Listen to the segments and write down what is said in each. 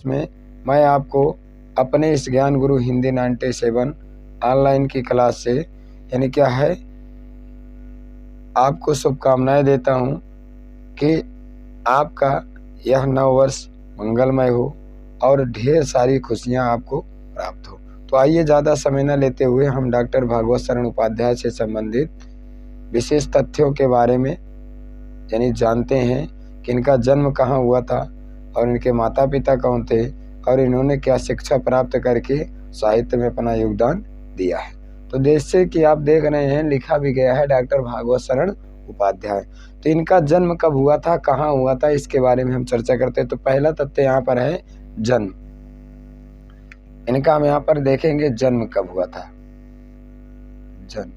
में मैं आपको अपने इस ज्ञान गुरु हिंदी 97 ऑनलाइन की क्लास से यानी क्या है आपको शुभकामनाएं देता हूं कि आपका यह नव वर्ष मंगलमय हो और ढेर सारी खुशियां आपको प्राप्त हो। तो आइए ज़्यादा समय न लेते हुए हम डॉक्टर भागवत शरण उपाध्याय से संबंधित विशेष तथ्यों के बारे में यानी जानते हैं कि इनका जन्म कहाँ हुआ था और इनके माता पिता कौन थे और इन्होंने क्या शिक्षा प्राप्त करके साहित्य में अपना योगदान दिया है। तो जैसे कि आप देख रहे हैं लिखा भी गया है डॉक्टर भागवत शरण उपाध्याय। तो इनका जन्म कब हुआ था, कहाँ हुआ था, इसके बारे में हम चर्चा करते हैं। तो पहला तथ्य यहाँ पर है जन्म। इनका हम यहाँ पर देखेंगे जन्म कब हुआ था। जन्म,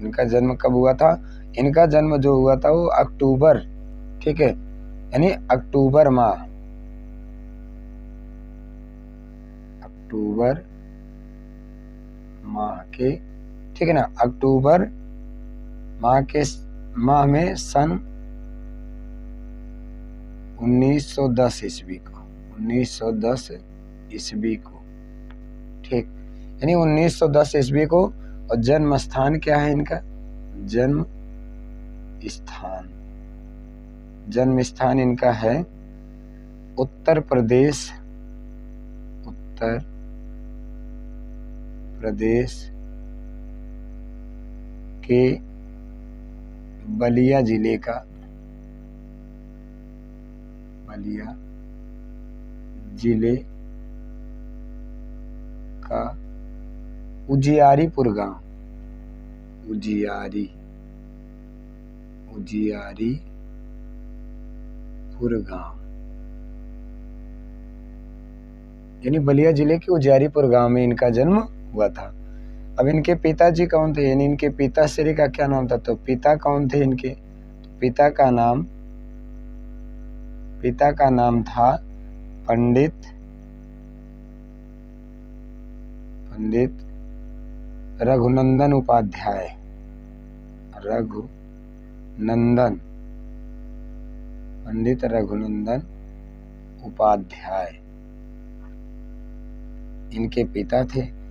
इनका जन्म कब हुआ था? इनका जन्म जो हुआ था वो अक्टूबर, ठीक है, यानी अक्टूबर माह के, ठीक है ना, अक्टूबर माह में सन 1910 ईस्वी को, 1910 ईस्वी को, ठीक, यानी 1910 ईस्वी को। और जन्म स्थान क्या है इनका? जन्म स्थान इनका है उत्तर प्रदेश के बलिया जिले का उजियारीपुर गांव, उजियारीपुर गांव, यानी बलिया जिले के उजियारीपुर गांव में इनका जन्म हुआ था। अब इनके पिताजी कौन थे, यानी इनके पिताश्री का क्या नाम था? तो पिता कौन थे इनके? पिता का नाम था पंडित रघुनंदन उपाध्याय। पंडित रघुनंदन उपाध्याय इनके पिता थे।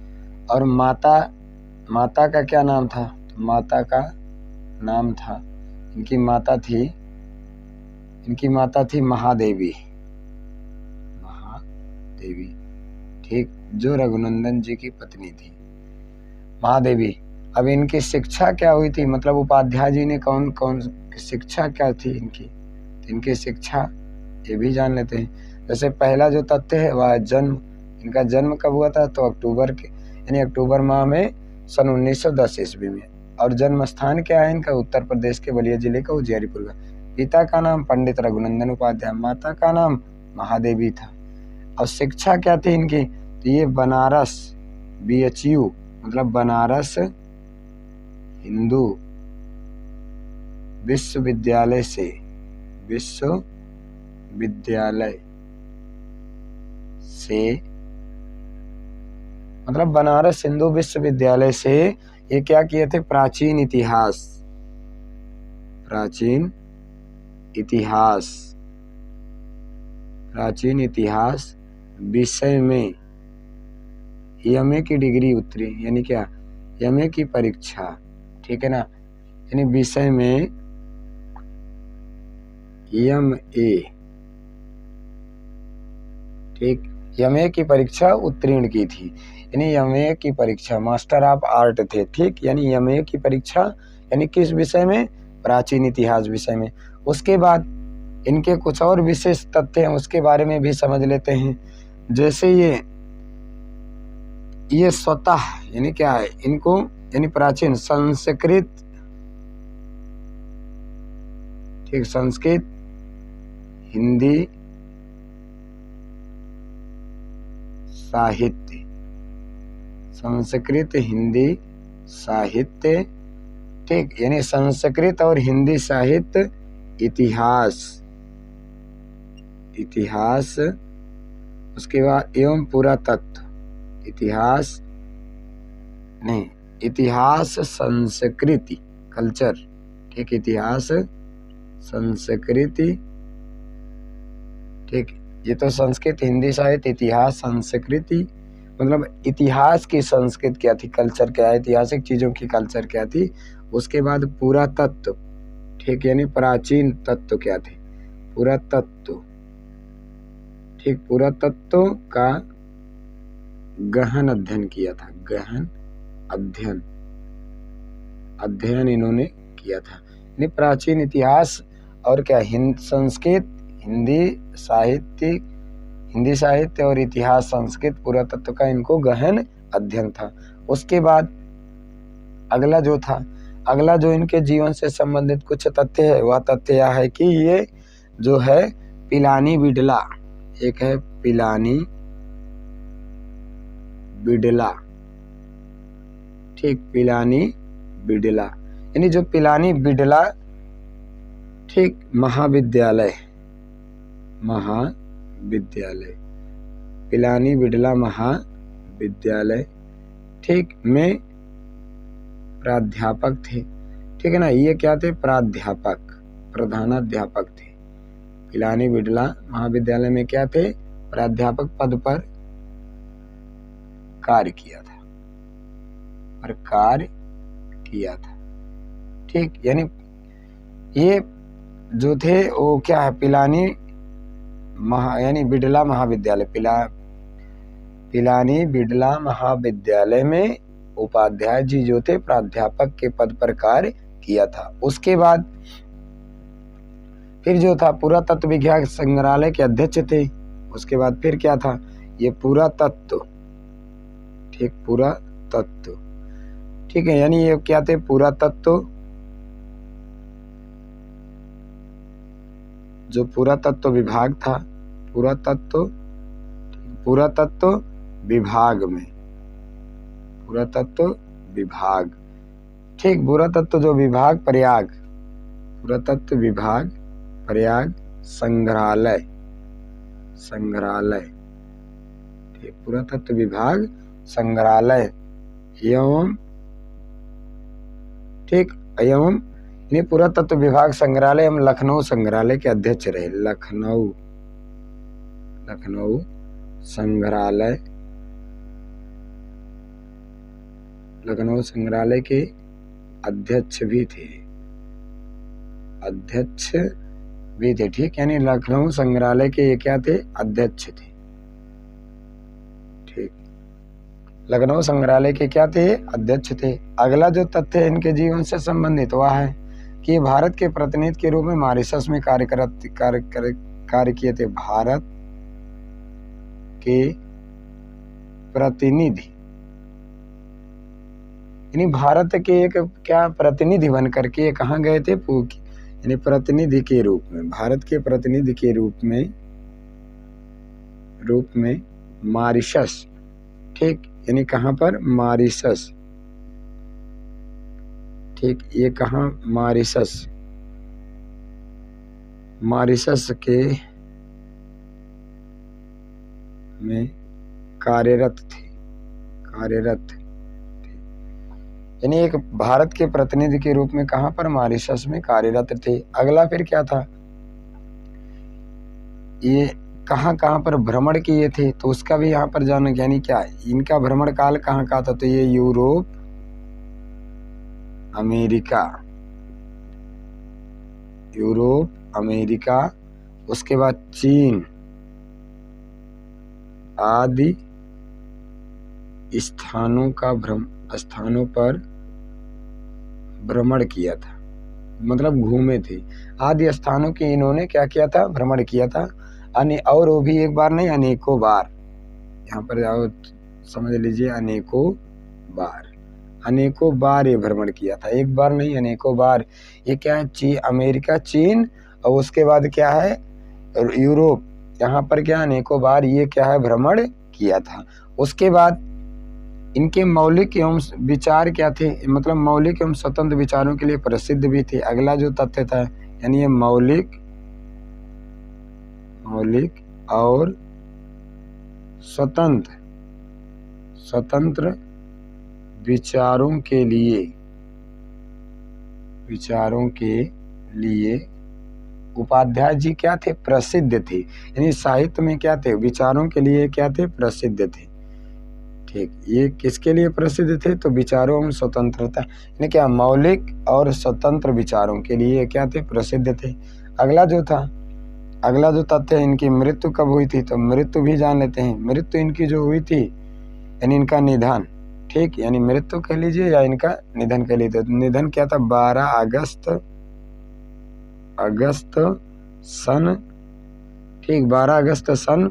और माता का क्या नाम था? तो माता का नाम था, इनकी माता थी महादेवी, ठीक, जो रघुनंदन जी की पत्नी थी महादेवी। अब इनकी शिक्षा क्या हुई थी, मतलब उपाध्याय जी ने कौन शिक्षा क्या थी इनकी? इनकी शिक्षा ये भी जान लेते हैं। जैसे पहला जो तथ्य है वह जन्म। इनका जन्म कब हुआ था? तो अक्टूबर के, यानी अक्टूबर माह में सन 1910 ईस्वी में। और जन्म स्थान क्या है इनका? उत्तर प्रदेश के बलिया जिले का उजियारीपुर का। पिता का नाम पंडित रघुनंदन उपाध्याय, माता का नाम महादेवी था। और शिक्षा क्या थी इनकी? तो ये बनारस BHU मतलब बनारस हिंदू विश्वविद्यालय से मतलब बनारस हिंदू विश्वविद्यालय से ये क्या किए थे? प्राचीन इतिहास विषय में MA की डिग्री उत्तरी, यानी क्या? MA की परीक्षा, ठीक है ना, यानी विषय में MA, ठीक, MA की परीक्षा उत्तीर्ण की थी। यानी MA की परीक्षा, मास्टर ऑफ आर्ट थे, ठीक, यानी MA की परीक्षा, यानी किस विषय में? प्राचीन इतिहास विषय में। उसके बाद इनके कुछ और विशेष तथ्य हैं, उसके बारे में भी समझ लेते हैं। जैसे ये स्वतः यानी क्या है इनको, यानी प्राचीन संस्कृत, ठीक, संस्कृत हिंदी साहित्य, ठीक, यानी संस्कृत और हिंदी साहित्य इतिहास, उसके बाद एवं पुरातत्व, इतिहास संस्कृति कल्चर, ठीक, इतिहास संस्कृति, ठीक, ये तो संस्कृत, हिंदी साहित्य, इतिहास, संस्कृति, मतलब इतिहास की संस्कृत क्या थी, कल्चर क्या है, ऐतिहासिक चीजों की कल्चर क्या थी। उसके बाद पुरातत्व, ठीक, यानी प्राचीन तत्व क्या थे, पुरातत्व, ठीक, पुरातत्व का गहन अध्ययन किया था, गहन अध्ययन, अध्ययन इन्होंने किया था। यानी प्राचीन इतिहास और क्या, संस्कृत, हिंदी साहित्य और इतिहास, संस्कृत, पुरातत्व का इनको गहन अध्ययन था। उसके बाद अगला जो इनके जीवन से संबंधित कुछ तथ्य है, वह तथ्य यह है कि ये जो है पिलानी बिडला, एक है पिलानी बिडला, ठीक, पिलानी बिडला, यानी जो पिलानी बिडला, ठीक, महाविद्यालय, पिलानी बिडला महाविद्यालय, ठीक, में प्राध्यापक थे, ठीक है ना। ये क्या थे, प्राध्यापक, प्रधानाध्यापक थे। पिलानी बिडला महाविद्यालय में क्या थे, प्राध्यापक पद पर कार्य किया था, ठीक, यानी ये जो थे वो क्या है, पिलानी यानी बिडला महाविद्यालय, पिलानी बिडला महाविद्यालय में उपाध्याय जी जो थे प्राध्यापक के पद पर कार्य किया था। उसके बाद फिर जो था पुरातत्व विज्ञान संग्रहालय के अध्यक्ष थे। उसके बाद फिर क्या था, ये पुरातत्व, ठीक, पुरातत्व, ठीक है, यानी ये क्या थे, पुरातत्व, जो पुरातत्व विभाग था, पुरातत्व विभाग में, पुरातत्व विभाग, ठीक, पुरातत्व जो विभाग प्रयाग, पुरातत्व विभाग प्रयाग संग्रहालय, ठीक, पुरातत्व विभाग संग्रहालय एवं, ठीक, एवं पुरातत्व विभाग संग्रहालय एवं लखनऊ संग्रहालय के अध्यक्ष रहे। लखनऊ संग्रहालय के अध्यक्ष भी थे, ठीक, यानी लखनऊ संग्रहालय के ये क्या थे, अध्यक्ष थे, ठीक, लखनऊ संग्रहालय के क्या थे, अध्यक्ष थे। अगला जो तथ्य है इनके जीवन से संबंधित वह है कि भारत के प्रतिनिधि के रूप में मॉरिशस में कार्य किए थे। भारत के प्रतिनिधि, यानी भारत के एक क्या प्रतिनिधि बन करके कहाँ गए थे, यानी प्रतिनिधि के रूप में, भारत के प्रतिनिधि के रूप में मॉरिशस, ठीक, यानी कहाँ पर, मॉरिशस, ठीक, ये कहाँ, मॉरिशस के में कार्यरत थे, यानी एक भारत के प्रतिनिधि के रूप में कहाँ पर, मॉरिशस में कार्यरत थे। अगला फिर क्या था, ये कहाँ पर भ्रमण किए थे, तो उसका भी यहाँ पर जाना, यानी क्या इनका भ्रमण काल कहाँ का था, तो ये यूरोप, अमेरिका, उसके बाद चीन आदि स्थानों पर भ्रमण किया था, मतलब घूमे थे। आदि स्थानों की इन्होंने क्या किया था, भ्रमण किया था। और वो भी एक बार नहीं, अनेकों बार, यहाँ पर जाओ समझ लीजिए, अनेकों बार ये भ्रमण किया था, एक बार नहीं, अनेकों बार। ये क्या है, अमेरिका, चीन, और उसके बाद क्या है, यूरोप, यहाँ पर क्या अनेकों बार ये क्या है, भ्रमण किया था। उसके बाद इनके मौलिक एवं विचार क्या थे, मतलब मौलिक एवं स्वतंत्र विचारों के लिए प्रसिद्ध भी थे। अगला जो तथ्य था, यानी ये मौलिक और स्वतंत्र विचारों के लिए उपाध्याय जी क्या थे? प्रसिद्ध थे, यानी साहित्य में क्या थे? विचारों के लिए क्या थे? प्रसिद्ध थे। ठीक, ये किसके लिए प्रसिद्ध थे? तो विचारों एवं स्वतंत्रता, यानी क्या मौलिक और स्वतंत्र विचारों के लिए क्या थे? प्रसिद्ध थे। अगला जो तथ्य है, इनकी मृत्यु कब हुई थी? तो मृत्यु भी जान लेते हैं। मृत्यु इनकी जो हुई थी, यानी इनका निधन, ठीक, यानी मृत्यु कह लीजिए या इनका निधन कह लीजिए। तो निधन क्या था? 12 अगस्त सन, ठीक, 12 अगस्त सन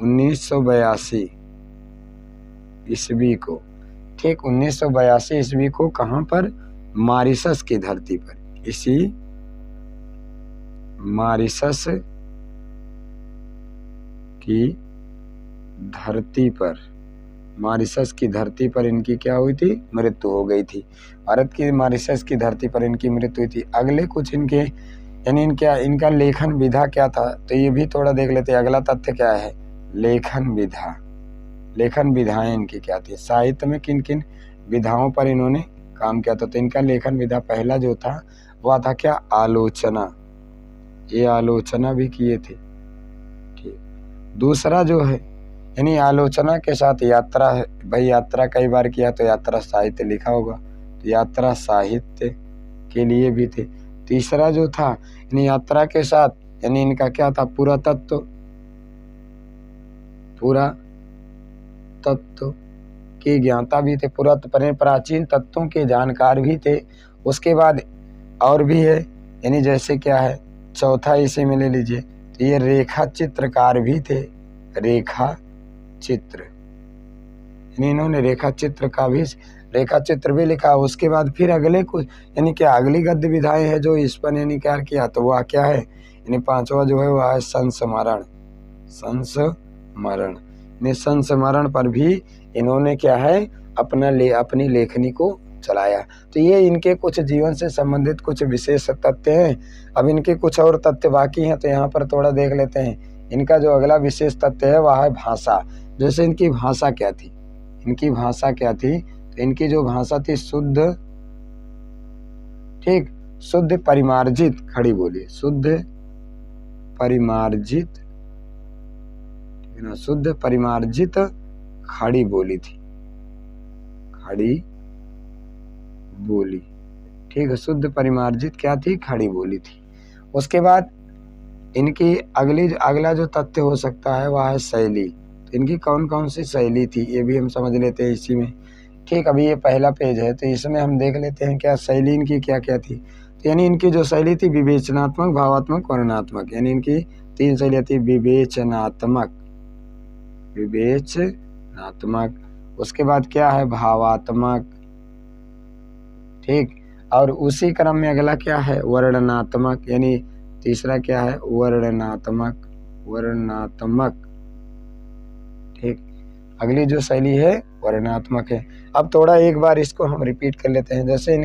1982 ईस्वी को, ठीक, 1982 ईस्वी को। कहाँ पर? मॉरिशस की धरती पर। इसी मॉरिशस की धरती पर, मॉरिशस की धरती पर इनकी क्या हुई थी? मृत्यु हो गई थी। भारत की मॉरिशस की धरती पर इनकी मृत्यु हुई थी। अगले कुछ इनके, यानी इनका लेखन विधा क्या था? तो ये भी थोड़ा देख लेते हैं। अगला तथ्य क्या है? लेखन विधा। लेखन विधाएं इनकी क्या थी? साहित्य में किन किन विधाओं पर इन्होंने काम किया था? तो इनका लेखन विधा पहला जो था वह था क्या? आलोचना। ये आलोचना भी किए थे। ठीक, दूसरा जो है, यानी आलोचना के साथ यात्रा है। भाई यात्रा कई बार किया तो यात्रा साहित्य लिखा होगा, तो यात्रा साहित्य के लिए भी थे। तीसरा जो था, यानी यात्रा के साथ, यानी इनका क्या था? पुरातत्व के ज्ञाता भी थे, प्राचीन तत्वों के जानकार भी थे। उसके बाद और भी है, यानी जैसे क्या है, चौथा इसी में ले लीजिए, तो ये रेखा चित्रकार भी थे। रेखा चित्र, यानी इन्होंने रेखा चित्र भी लिखा। उसके बाद फिर अगले कुछ, यानी क्या अगली गद्य विधाएं है जो इस पर यानी क्या किया, तो वह क्या है? यानी पांचवा जो है वह है संस्मरण। संस्मरण पर भी इन्होंने क्या है? अपनी लेखनी को चलाया। तो ये इनके कुछ जीवन से संबंधित कुछ विशेष तथ्य हैं। अब इनके कुछ और तथ्य बाकी हैं, तो यहाँ पर थोड़ा देख लेते हैं। इनका जो अगला विशेष तथ्य है वह है भाषा। जैसे इनकी भाषा क्या थी? तो इनकी जो भाषा थी शुद्ध, ठीक, शुद्ध परिमार्जित खड़ी बोली, शुद्ध परिमार्जित खड़ी बोली थी। खड़ी बोली, ठीक है, शुद्ध परिमार्जित क्या थी? खड़ी बोली थी। उसके बाद इनकी अगला जो तथ्य हो सकता है वह है शैली। तो इनकी कौन कौन सी शैली थी ये भी हम समझ लेते हैं इसी में। ठीक, अभी ये पहला पेज है तो इसमें हम देख लेते हैं क्या शैली इनकी क्या क्या थी। तो यानी इनकी जो शैली थी विवेचनात्मक, भावात्मक, वर्णनात्मक, यानी इनकी 3 शैलियाँ थी। विवेचनात्मक, उसके बाद क्या है? भावात्मक, ठीक, और उसी क्रम में अगला क्या है? वर्णनात्मक, यानी तीसरा क्या है? वर्णनात्मक, ठीक, अगली जो शैली है वर्णनात्मक है। अब थोड़ा एक बार इसको हम रिपीट कर लेते हैं। जैसे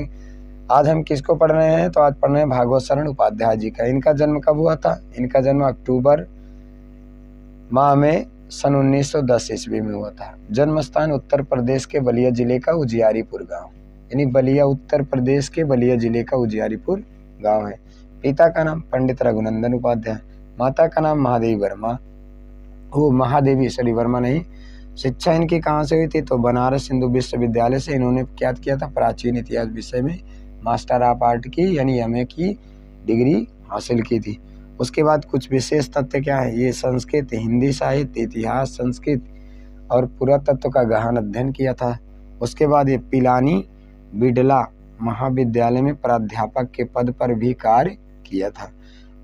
आज हम किसको पढ़ रहे हैं? तो आज पढ़ रहे हैं भागवत शरण उपाध्याय जी का। इनका जन्म कब हुआ था? इनका जन्म अक्टूबर माह में सन 1910 ईस्वी में हुआ था। जन्म स्थान उत्तर प्रदेश के बलिया जिले का उजियारीपुर गांव, यानी बलिया उत्तर प्रदेश के बलिया जिले का उजियारीपुर गांव है। पिता का नाम पंडित रघुनंदन उपाध्याय, माता का नाम महादेवी वर्मा नहीं। शिक्षा इनकी कहाँ से हुई थी? तो बनारस हिंदू विश्वविद्यालय से इन्होंने क्या किया था? प्राचीन इतिहास विषय में मास्टर ऑफ आर्ट की, यानी एमए की डिग्री हासिल की थी। उसके बाद कुछ विशेष तथ्य क्या है? ये संस्कृत, हिंदी साहित्य, इतिहास, संस्कृत और पुरातत्व का गहन अध्ययन किया था। उसके बाद ये पिलानी बिड़ला महाविद्यालय में प्राध्यापक के पद पर भी कार्य किया था।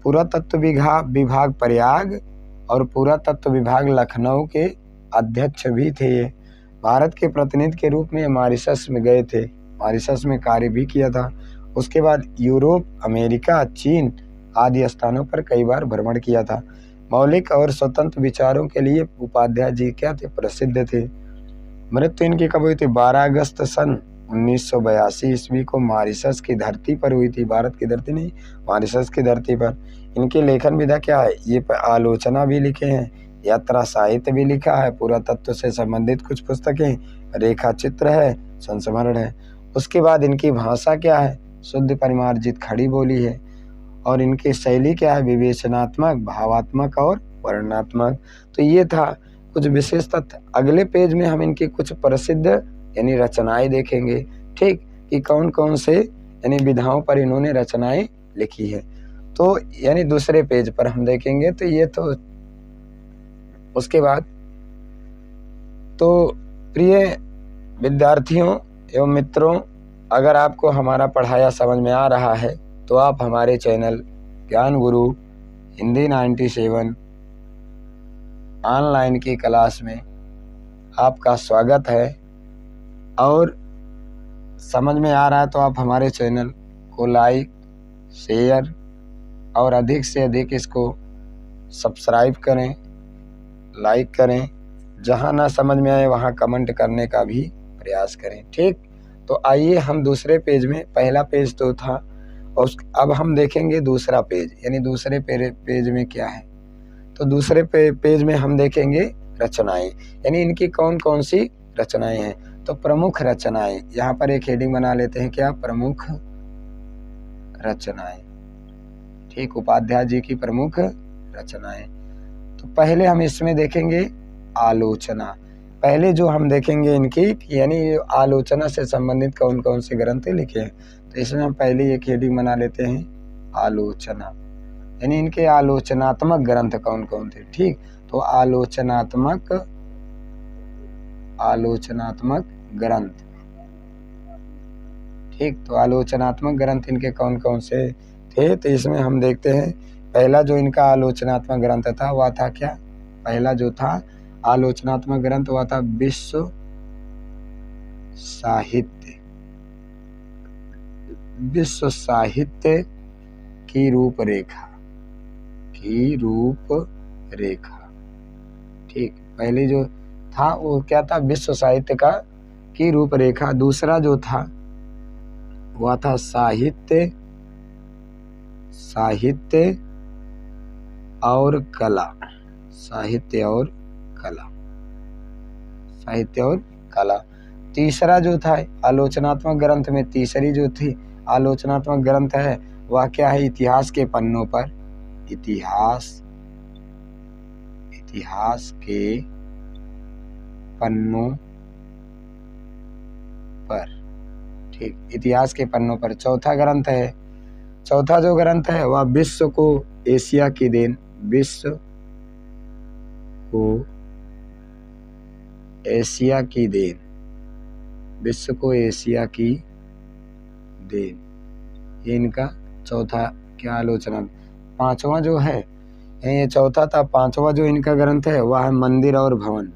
पुरातत्व विभाग प्रयाग और पुरातत्व विभाग लखनऊ के अध्यक्ष भी थे। ये भारत के प्रतिनिधि के रूप में मॉरिशस में गए थे, मॉरिशस में कार्य भी किया था। उसके बाद यूरोप, अमेरिका, चीन आदि स्थानों पर कई बार भ्रमण किया था। मौलिक और स्वतंत्र विचारों के लिए उपाध्याय जी क्या थे? प्रसिद्ध थे। मृत्यु इनकी कब हुई थी? 12 अगस्त सन 1982 ईस्वी को मॉरिशस की धरती पर हुई थी। भारत की धरती नहीं, मॉरिशस की धरती पर। इनकी लेखन विधा क्या है? ये आलोचना भी लिखे हैं, यात्रा साहित्य भी लिखा है, पुरातत्व से संबंधित कुछ पुस्तकें, रेखा चित्र है, संस्मरण है। उसके बाद इनकी भाषा क्या है? शुद्ध परिमार्जित खड़ी बोली है। और इनकी शैली क्या है, विवेचनात्मक, भावात्मक और वर्णनात्मक। तो ये था कुछ विशेष तथ्य। अगले पेज में हम इनकी कुछ प्रसिद्ध यानी रचनाएं देखेंगे, ठीक, कि कौन कौन से यानी विधाओं पर इन्होंने रचनाएं लिखी है। तो यानी दूसरे पेज पर हम देखेंगे। तो ये तो उसके बाद तो प्रिय विद्यार्थियों एवं मित्रों, अगर आपको हमारा पढ़ाया समझ में आ रहा है तो आप हमारे चैनल ज्ञान गुरु हिंदी 97 ऑनलाइन की क्लास में आपका स्वागत है। और समझ में आ रहा है तो आप हमारे चैनल को लाइक, शेयर और अधिक से अधिक इसको सब्सक्राइब करें, लाइक करें। जहां ना समझ में आए वहां कमेंट करने का भी प्रयास करें, ठीक। तो आइए हम दूसरे पेज में, पहला पेज तो था और अब हम देखेंगे दूसरा पेज, यानी दूसरे पेज में क्या है। तो दूसरे पेज में हम देखेंगे रचनाएं, यानी इनकी कौन कौन सी रचनाएं हैं। तो प्रमुख रचनाएं, यहाँ पर एक हेडिंग बना लेते हैं, क्या, प्रमुख रचनाएं, ठीक, उपाध्याय जी की प्रमुख रचनाएं। तो पहले हम इसमें देखेंगे आलोचना। पहले जो हम देखेंगे इनकी यानी आलोचना से संबंधित कौन कौन से ग्रंथ लिखे हैं। तो इसमें हम पहले एक हेडिंग बना लेते हैं, आलोचना, यानी इनके आलोचनात्मक ग्रंथ कौन कौन थे, ठीक। तो आलोचनात्मक ग्रंथ, ठीक। तो आलोचनात्मक ग्रंथ इनके कौन कौन से थे। तो इसमें हम देखते हैं पहला जो इनका आलोचनात्मक ग्रंथ था वह था क्या, पहला जो था आलोचनात्मक ग्रंथ वह था विश्व साहित्य की रूपरेखा, ठीक। पहले जो था वो क्या था, विश्व साहित्य की रूपरेखा। दूसरा जो था वह था साहित्य और कला। तीसरा जो था आलोचनात्मक ग्रंथ में, तीसरी जो थी आलोचनात्मक ग्रंथ है वह क्या है, इतिहास के पन्नों पर, ठीक, इतिहास के पन्नों पर। चौथा जो ग्रंथ है वह विश्व को एशिया की देन, ये इनका चौथा क्या आलोचना। पांचवा जो है, ये चौथा था, पांचवा जो इनका ग्रंथ है वह है मंदिर और भवन,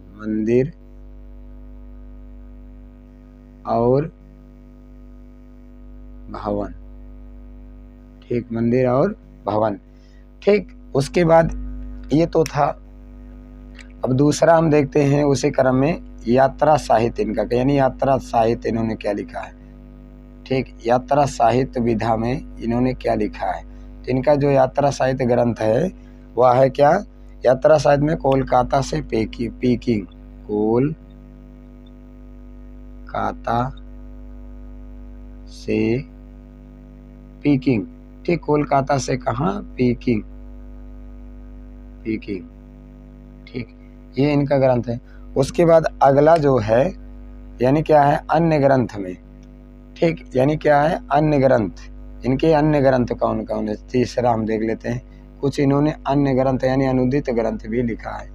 ठीक, मंदिर और भवन, ठीक। उसके बाद ये तो था। अब दूसरा हम देखते हैं उसी क्रम में यात्रा साहित्य इनका, यानी यात्रा साहित्य इन्होंने क्या लिखा है, ठीक। यात्रा साहित्य विधा में इन्होंने क्या लिखा है। तो इनका जो यात्रा साहित्य ग्रंथ है वह है क्या, यात्रा साहित्य में कोलकाता से पीकिंग, ठीक, कोलकाता से कहाँ, पीकिंग, ठीक, ये इनका ग्रंथ है। उसके बाद अगला जो है यानी क्या है, अन्य ग्रंथ में, ठीक, यानी क्या है, अन्य ग्रंथ। इनके अन्य ग्रंथ कौन कौन है। तीसरा हम देख लेते हैं, कुछ इन्होंने अन्य ग्रंथ यानी अनुदित ग्रंथ भी लिखा है।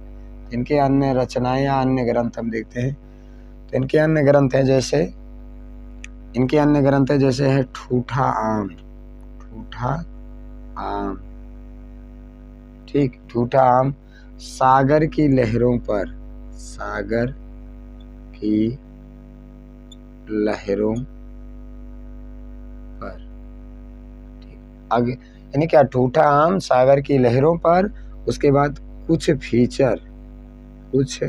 इनके अन्य रचनाएं या अन्य ग्रंथ हम देखते हैं। तो इनके अन्य ग्रंथ है जैसे है ठूठा आम, ठीक, ठूठा आम, सागर की लहरों पर, ठीक। आगे यानी क्या, ठूठा आम, सागर की लहरों पर। उसके बाद कुछ फीचर, कुछ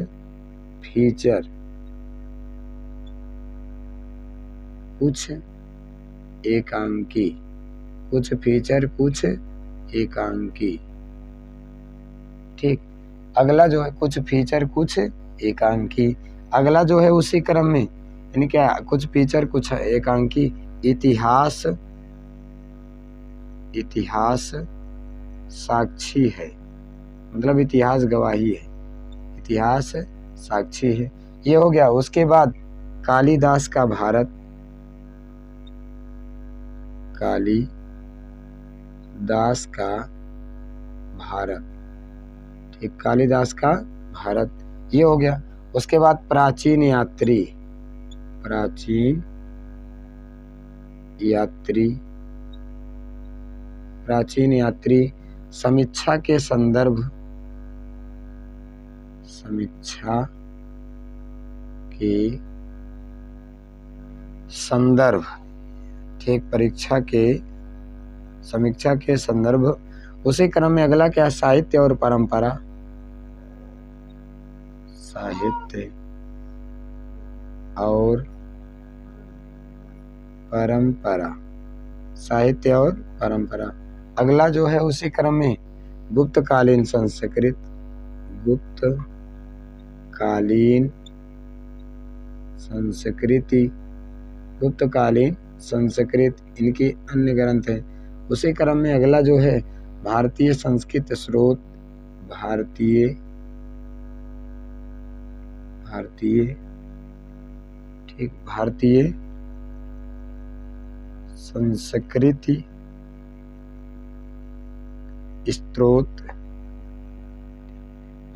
एकांकी, ठीक। अगला जो है कुछ फीचर कुछ एकांकी। अगला जो है उसी क्रम में यानी क्या, कुछ फीचर कुछ एकांकी, इतिहास इतिहास साक्षी है, मतलब इतिहास गवाही है, इतिहास साक्षी है, ये हो गया। उसके बाद कालिदास का भारत, कालिदास का भारत, ठीक, कालिदास का भारत, ये हो गया। उसके बाद प्राचीन यात्री, प्राचीन यात्री, प्राचीन यात्री, समीक्षा के संदर्भ, समीक्षा के संदर्भ, ठीक, परीक्षा के, समीक्षा के संदर्भ। उसी क्रम में अगला क्या है, साहित्य और परंपरा, साहित्य और परंपरा, साहित्य और परंपरा। अगला जो है उसी क्रम में गुप्तकालीन संस्कृत, गुप्तकालीन संस्कृति, गुप्तकालीन संस्कृत, इनकी अन्य ग्रंथ है। उसी क्रम में अगला जो है भारतीय संस्कृत स्रोत, भारतीय ठीक, भारतीय संस्कृति स्रोत,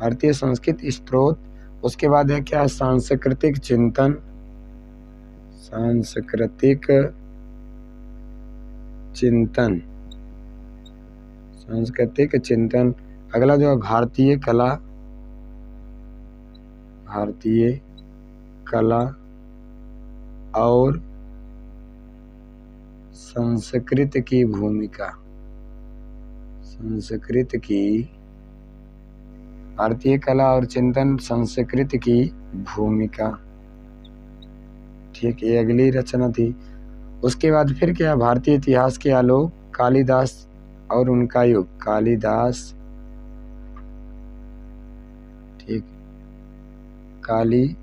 भारतीय संस्कृत स्रोत। उसके बाद है क्या, सांस्कृतिक चिंतन, सांस्कृतिक चिंतन, सांस्कृतिक चिंतन। अगला जो है भारतीय कला, भारतीय कला और संस्कृत की भूमिका, संस्कृत की, भारतीय कला और चिंतन, संस्कृत की भूमिका, ठीक, ये अगली रचना थी। उसके बाद फिर क्या, भारतीय इतिहास के आलोक, कालिदास और उनका युग, कालिदास, ठीक, कालिदास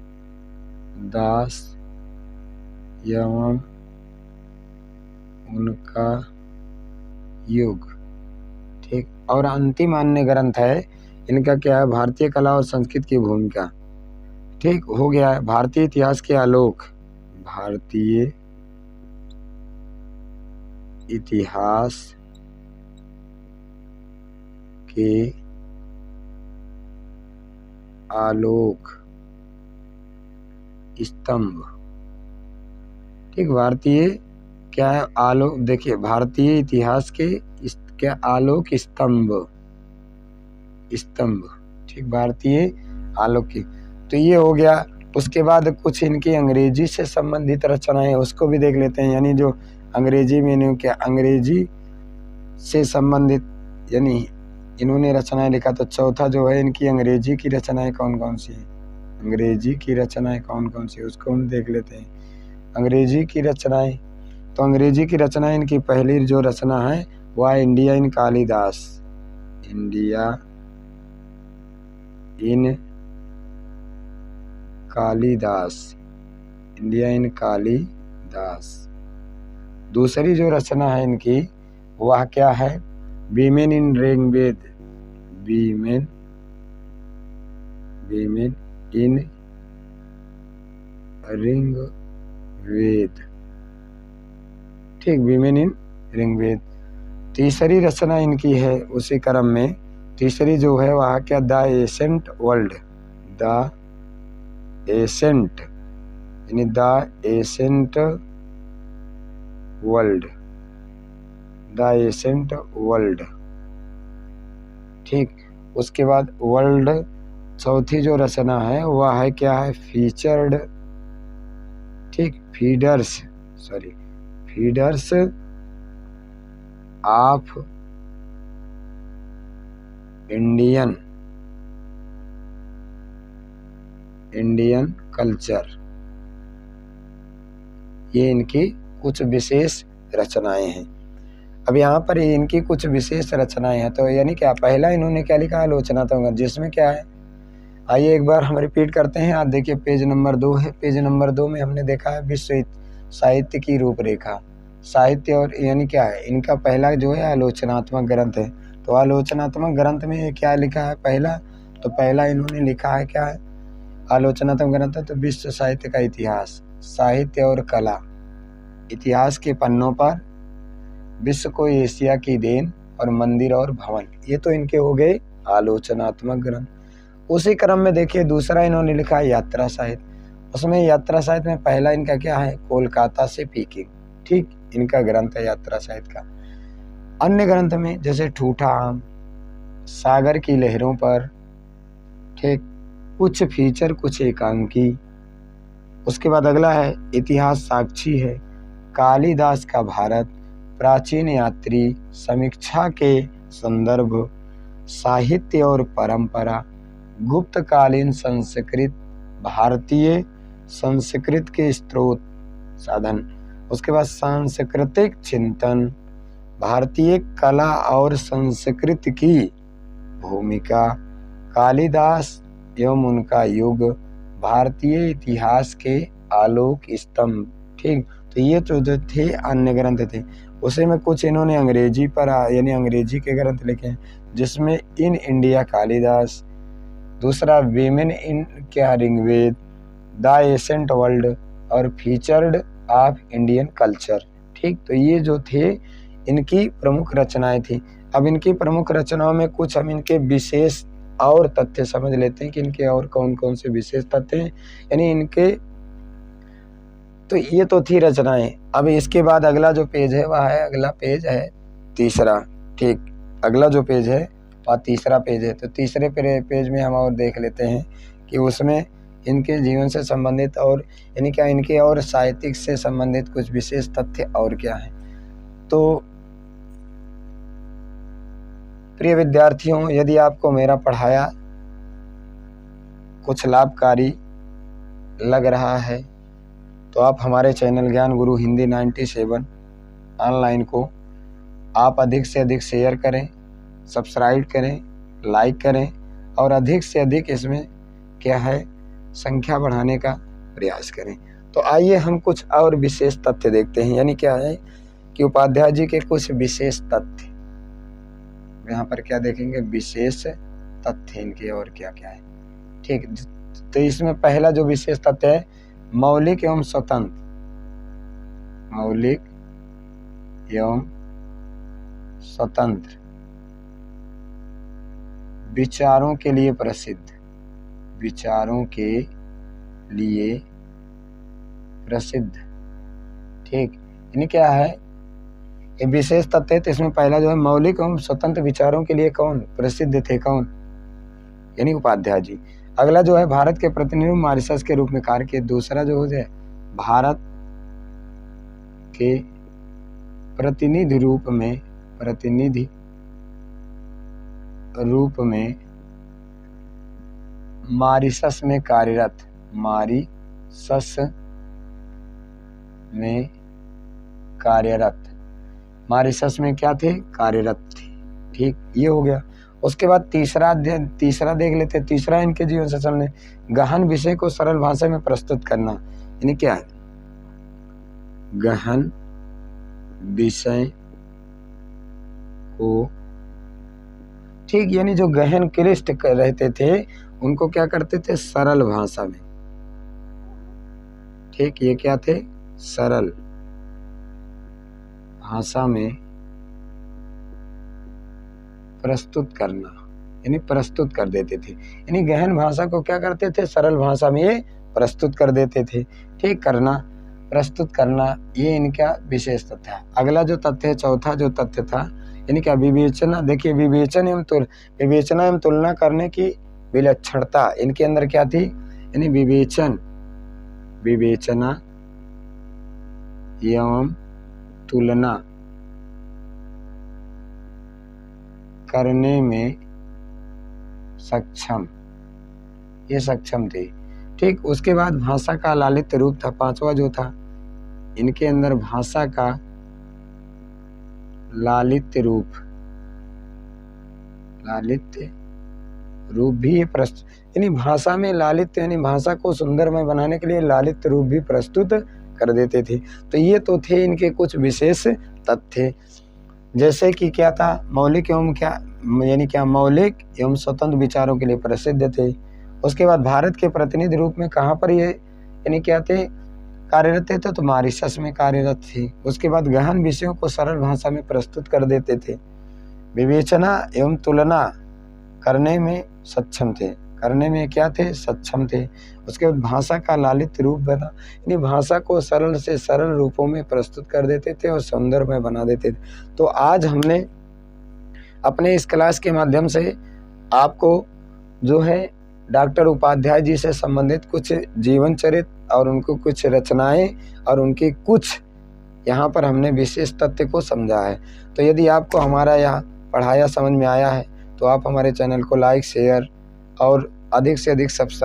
एवं उनका युग, ठीक। और अंतिम अन्य ग्रंथ है इनका क्या है, भारतीय कला और संस्कृत की भूमिका, ठीक, हो गया है। भारतीय इतिहास के आलोक, भारतीय इतिहास के आलोक स्तंभ, ठीक, भारतीय क्या है, आलोक, देखिए भारतीय इतिहास के क्या, आलोक स्तंभ, स्तंभ, ठीक, भारतीय आलोक की, तो ये हो गया। उसके बाद कुछ इनकी अंग्रेजी से संबंधित रचनाएं उसको भी देख लेते हैं, यानी जो अंग्रेजी में क्या, अंग्रेजी से संबंधित यानी इन्होंने रचनाएं लिखा। तो चौथा जो है इनकी अंग्रेजी की रचनाएं कौन कौन सी हैं, अंग्रेजी की रचनाएं कौन कौन सी, उसको हम देख लेते हैं। अंग्रेजी की रचनाएं, तो अंग्रेजी की रचनाएं इनकी पहली जो रचना है वह है India in Kalidas, India in Kalidas, India in Kalidas. दूसरी जो रचना है इनकी वह क्या है, women in Rigveda, women in Rigveda, ठीक, वीमेन इन ऋग्वेद। तीसरी रचना इनकी है उसी क्रम में, तीसरी जो है वह क्या, the ascent world, the ascent यानी the ascent world, the ascent world, ठीक। उसके बाद वर्ल्ड, चौथी जो रचना है वह है क्या है, फीचर्ड, ठीक, फीडर्स ऑफ इंडियन कल्चर। ये इनकी कुछ विशेष रचनाएं हैं। अब यहाँ पर इनकी कुछ विशेष रचनाएं हैं, तो यानी क्या, पहला इन्होंने क्या लिखा, आलोचनात्मक, जिसमें क्या है, आइए एक बार हम रिपीट करते हैं। आप देखिए पेज नंबर 2 है, पेज नंबर 2 में हमने देखा है विश्व साहित्य की रूपरेखा, साहित्य और यानी क्या है, इनका पहला जो है आलोचनात्मक ग्रंथ है। तो आलोचनात्मक ग्रंथ में क्या लिखा है पहला, तो पहला इन्होंने लिखा है क्या है, आलोचनात्मक ग्रंथ है तो विश्व साहित्य का इतिहास, साहित्य और कला, इतिहास के पन्नों पर विश्व को एशिया की देन और मंदिर और भवन, ये तो इनके हो गए आलोचनात्मक ग्रंथ। उसी क्रम में देखिए दूसरा इन्होंने लिखा है यात्रा साहित्य। उसमें यात्रा साहित्य में पहला इनका क्या है, कोलकाता से पीकिंग, ठीक, इनका ग्रंथ है यात्रा साहित्य का। अन्य ग्रंथ में जैसे ठूठा आम, सागर की लहरों पर, ठीक, कुछ फीचर कुछ एकांकी। उसके बाद अगला है इतिहास साक्षी है, कालिदास का भारत, प्राचीन यात्री, समीक्षा के संदर्भ, साहित्य और परंपरा, गुप्तकालीन संस्कृत, भारतीय संस्कृत के स्रोत साधन। उसके बाद सांस्कृतिक चिंतन, भारतीय कला और संस्कृति की भूमिका, कालिदास एवं उनका युग, भारतीय इतिहास के आलोक स्तंभ, ठीक। तो ये जो थे अन्य ग्रंथ थे। उसी में कुछ इन्होंने अंग्रेजी पर यानी अंग्रेजी के ग्रंथ लिखे हैं, जिसमें इन इंडिया कालिदास, दूसरा वीमेन इन क्या ऋग्वेद, द एसेंट वर्ल्ड और फीचर्ड ऑफ इंडियन कल्चर, ठीक। तो ये जो थे इनकी प्रमुख रचनाएं थी। अब इनकी प्रमुख रचनाओं में कुछ हम इनके विशेष और तथ्य समझ लेते हैं कि इनके और कौन कौन से विशेष तथ्य हैं, यानी इनके, तो ये तो थी रचनाएं। अब इसके बाद अगला जो पेज है वह है, अगला पेज है तीसरा, ठीक, अगला जो पेज है वह तीसरा पेज है। तो तीसरे पेज में हम और देख लेते हैं कि उसमें इनके जीवन से संबंधित और यानी क्या इनके और साहित्यिक से संबंधित कुछ विशेष तथ्य और क्या है। तो प्रिय विद्यार्थियों, यदि आपको मेरा पढ़ाया कुछ लाभकारी लग रहा है तो आप हमारे चैनल ज्ञान गुरु हिंदी 97 ऑनलाइन को आप अधिक से अधिक शेयर करें, सब्सक्राइब करें, लाइक करें और अधिक से अधिक इसमें क्या है संख्या बढ़ाने का प्रयास करें। तो आइए हम कुछ और विशेष तथ्य देखते हैं, यानी क्या है कि उपाध्याय जी के कुछ विशेष तथ्य यहाँ पर क्या देखेंगे, विशेष तथ्य इनके और क्या क्या है, ठीक। तो इसमें पहला जो विशेष तथ्य है, मौलिक एवं स्वतंत्र, मौलिक एवं स्वतंत्र विचारों के लिए प्रसिद्ध, विचारों के लिए प्रसिद्ध, ठीक। यानी क्या है ये विशेष तथ्य। तो इसमें पहला जो है मौलिक एवं स्वतंत्र विचारों के लिए कौन प्रसिद्ध थे, कौन, यानी उपाध्याय जी। अगला जो है भारत के प्रतिनिधि मॉरिशस के रूप में कार्य किए। दूसरा जो है भारत के प्रतिनिधि रूप में मॉरिशस में कार्यरत, मॉरिशस में कार्यरत, मॉरिशस में क्या थे, कार्यरत थे, ठीक, ये हो गया। उसके बाद तीसरा देख लेते हैं। तीसरा इनके जीवन से चलने गहन विषय को सरल भाषा में प्रस्तुत करना, यानी क्या है, गहन विषय को, ठीक, यानी जो गहन क्लिष्ट रहते थे उनको क्या करते थे, सरल भाषा में, ठीक, ये क्या थे, सरल भाषा में प्रस्तुत करना, यानी प्रस्तुत कर देते थे। यानी गहन भाषा को क्या करते थे, सरल भाषा में ये प्रस्तुत कर देते थे, ठीक, करना, प्रस्तुत करना, ये इनका विशेष तथ्य है। अगला जो तथ्य है, चौथा जो तथ्य था, यानी क्या विवेचना। देखिए विवेचना एवं तुलना करने की विलक्षणता इनके अंदर क्या थी, यानी विवेचना एवं तुलना करने में सक्षम, ये सक्षम थे, ठीक। उसके बाद भाषा का लालित्य रूप था, पांचवा जो था इनके अंदर भाषा का लालित्य रूप भी प्रस्तुत, यानी भाषा में लालित्य, यानी भाषा को सुंदरमय बनाने के लिए लालित्य रूप भी प्रस्तुत कर देते थे। तो ये तो थे इनके कुछ विशेष तथ्य, जैसे कि क्या था, मौलिक एवं स्वतंत्र विचारों के लिए प्रसिद्ध थे। उसके बाद भारत के प्रतिनिधि रूप में कहाँ पर ये क्या थे, कार्यरत थे, तो मॉरिशस में कार्यरत थे। उसके बाद गहन विषयों को सरल भाषा में प्रस्तुत कर देते थे, विवेचना एवं तुलना करने में सक्षम थे, सक्षम थे। उसके बाद भाषा का लालित रूप बना, यानी भाषा को सरल से सरल रूपों में प्रस्तुत कर देते थे और सौंदर्य बना देते थे। तो आज हमने अपने इस क्लास के माध्यम से आपको जो है डॉक्टर उपाध्याय जी से संबंधित कुछ जीवन चरित्र और उनको कुछ रचनाएं और उनके कुछ यहाँ पर हमने विशेष तथ्य को समझा है। तो यदि आपको हमारा यह पढ़ाया समझ में आया है तो आप हमारे चैनल को लाइक, शेयर और अधिक से अधिक सब्सक्राइब